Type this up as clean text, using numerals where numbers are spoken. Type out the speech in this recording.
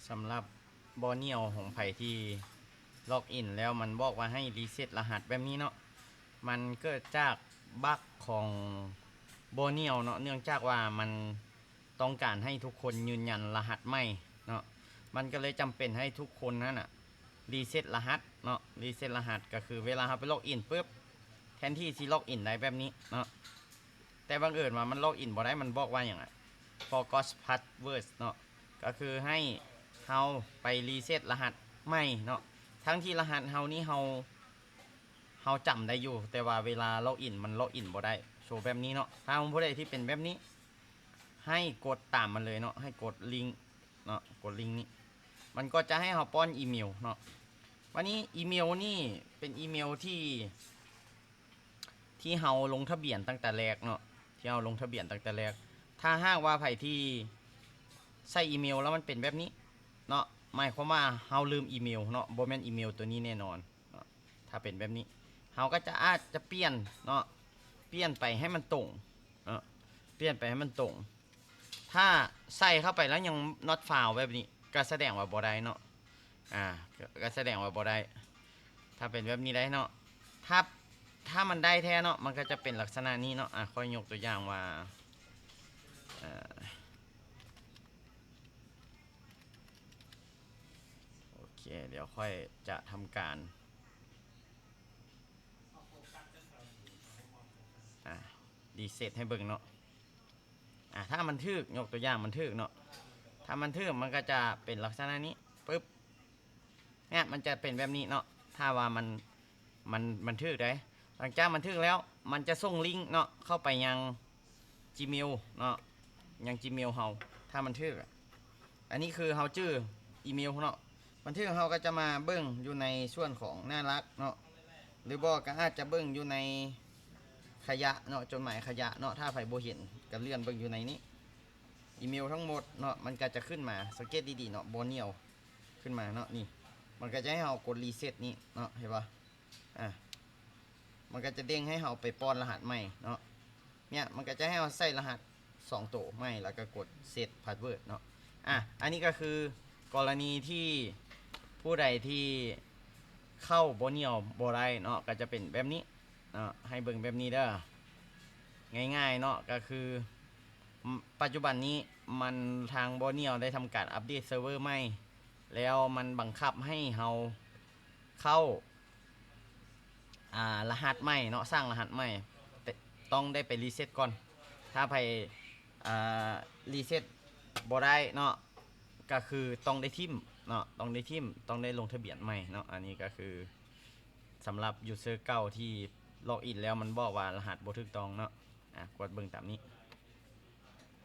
สำหรับบอเนียวของไผ่ที่ล็อกอินแล้วมันบอกว่าให้รีเซ็ตรหัสแบบนี้เนาะมันเกิดจากบั๊กของบอเนียวเนาะเนื่องจากว่ามันต้องการให้ทุกคนยืนยันรหัสใหม่เนาะมันก็เลยจำเป็นให้ทุกคนนั่นอะรีเซ็ตรหัสเนาะรีเซ็ตรหัสก็คือเวลาเราไปล็อกอินปุ๊บแทนที่ที่ล็อกอินได้แบบนี้เนาะแต่บังเอิญว่ามันล็อกอินบ่ได้มันบอกว่าอย่างไร forgot password เนาะก็คือให้เฮาไปรีเซ็ตรหัสใหม่เนาะทั้งที่รหัสเฮานี่เฮาจำได้อยู่แต่ว่าเวลาล็อกอินมันล็อกอินบ่ได้โชว์แบบนี้เนาะถ้าผู้ใดที่เป็นแบบนี้ให้กดตามมันเลยเนาะให้กดลิงก์เนาะกดลิงก์นี้มันก็จะให้เฮาป้อนอีเมลเนาะวันนี้อีเมลนี่เป็นอีเมลที่เฮาลงทะเบียนตั้งแต่แรกเนาะที่เฮาลงทะเบียนตั้งแต่แรกถ้าหากว่าไผที่ใส่อีเมลแล้วมันเป็นแบบนี้เนาะหมายความว่าเฮาลืมอีเมลเนาะบ่แม่นอีเมลตัวนี้แน่นอนเนาะถ้าเป็นแบบนี้เฮาก็จะอาจจะเปลี่ยนเนาะเปลี่ยนไปให้มันตรงเนาะเปลี่ยนไปให้มันตรงถ้าใส่เข้าไปแล้วยัง not found แบบนี้ก็แสดงว่าบ่ได้เนาะก็แสดงว่าบ่ได้ถ้าเป็นแบบนี้ได้เนาะถ้ามันได้แท้เนาะมันก็จะเป็นลักษณะนี้เนาะค่อยยกตัวอย่างว่าโอเคเดี๋ยวค่อยจะทำการรีเซ็ตให้เบิ่งเนาะถ้ามันทึกยกตัวอย่างมันทึกเนาะถ้ามันทึกมันก็จะเป็นลักษณะนี้ปึ๊บเนี่ยมันจะเป็นแบบนี้เนาะถ้าว่ามันทึกได้หลังจากมันทึกแล้วมันจะส่งลิงก์เนาะเข้าไปยัง Gmail เนาะยัง Gmail เฮาถ้ามันทึกอันนี้คือเฮาชื่ออีเมลเนาะมันทึกเฮาก็จะมาเบิ่งอยู่ในส่วนของน่ารักเนาะหรือบอกก็อาจจะเบิ่งอยู่ในขยะเนาะจดหมายขยะเนาะถ้าไผบ่เห็นก็เลื่อนเบิ่งอยู่ในนี้อีเมลทั้งหมดเนาะมันก็จะขึ้นมาสังเกตดีๆเนาะบอเนียวขึ้นมาเนาะนี่มันก็จะให้เรากดรีเซ็ตนี้เนาะเห็นปะมันก็จะเด้งให้เราไปป้อนรหัสใหม่เนาะเนี่ยมันก็จะให้เราใส่รหัส2ตัวใหม่แล้วก็กดเซตพาสเวิร์ดเนาะอันนี้ก็คือกรณีที่ผู้ใดที่เข้าบอเนียวบ่ได้เนาะก็จะเป็นแบบนี้เนาะให้เบิ่งแบบนี้เด้อง่ายๆเนาะก็คือปัจจุบันนี้มันทางบอเนียวได้ทำการอัปเดตเซิร์ฟเวอร์ใหม่แล้วมันบังคับให้เราเข้ารหัสใหม่เนาะสร้างรหัสใหม่ต้องได้ไปรีเซ็ตก่อนถ้าไปรีเซ็ตบ่ได้เนาะก็คือต้องได้ทิมเนาะต้องได้ลงทะเบียนใหม่เนาะอันนี้ก็คือสำหรับยูเซอร์เก่าที่ล็อกอินแล้วมันบอกว่ารหัสบ่ถูกต้องเนาะกดเบิ่งตามนี้